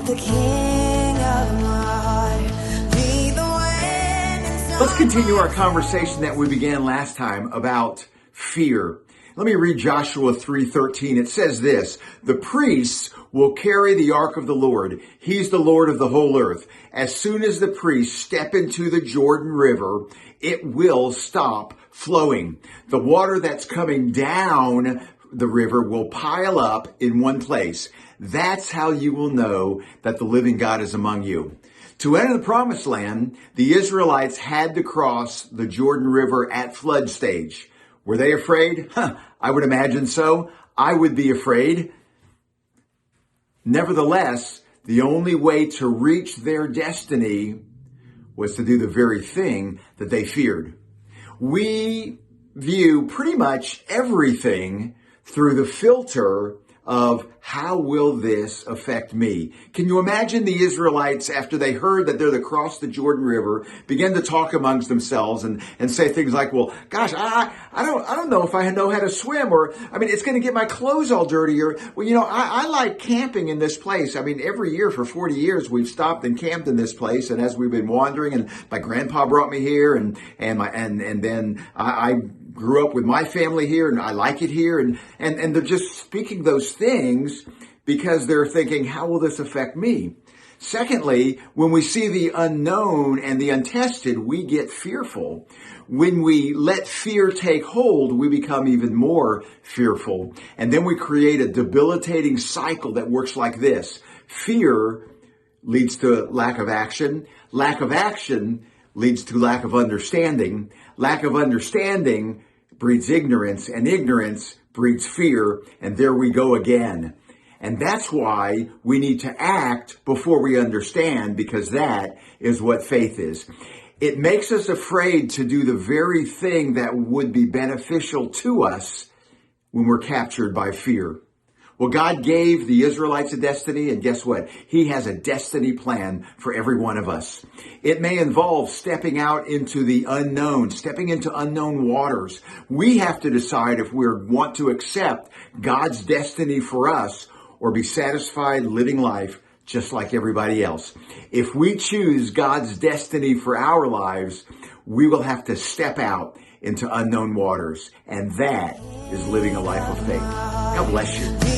the king of my heart. Be the wind inside. Let's continue our conversation that we began last time about fear. Let me read Joshua 3:13. It says this: the priests will carry the ark of the Lord. He's the Lord of the whole earth. As soon as the priests step into the Jordan River, it will stop flowing. The water that's coming down the river will pile up in one place. That's how you will know that the living God is among you. To enter the promised land, the Israelites had to cross the Jordan River at flood stage. Were they afraid? I would imagine so. I would be afraid. Nevertheless, the only way to reach their destiny was to do the very thing that they feared. We view pretty much everything through the filter of how will this affect me? Can you imagine the Israelites, after they heard that they're to cross the Jordan River, began to talk amongst themselves and say things like, well, gosh, I don't know if I know how to swim, or, it's going to get my clothes all dirty, or, well, I like camping in this place. Every year for 40 years, we've stopped and camped in this place. And as we've been wandering, and my grandpa brought me here, and then I grew up with my family here, and I like it here. And they're just speaking those things because they're thinking, how will this affect me? Secondly, when we see the unknown and the untested, we get fearful. When we let fear take hold, we become even more fearful. And then we create a debilitating cycle that works like this. Fear leads to lack of action. Lack of action leads to lack of understanding. Lack of understanding breeds ignorance, and ignorance breeds fear, and there we go again. And that's why we need to act before we understand, because that is what faith is. It makes us afraid to do the very thing that would be beneficial to us when we're captured by fear. Well, God gave the Israelites a destiny, and guess what? He has a destiny plan for every one of us. It may involve stepping out into the unknown, stepping into unknown waters. We have to decide if we want to accept God's destiny for us or be satisfied living life just like everybody else. If we choose God's destiny for our lives, we will have to step out into unknown waters, and that is living a life of faith. God bless you.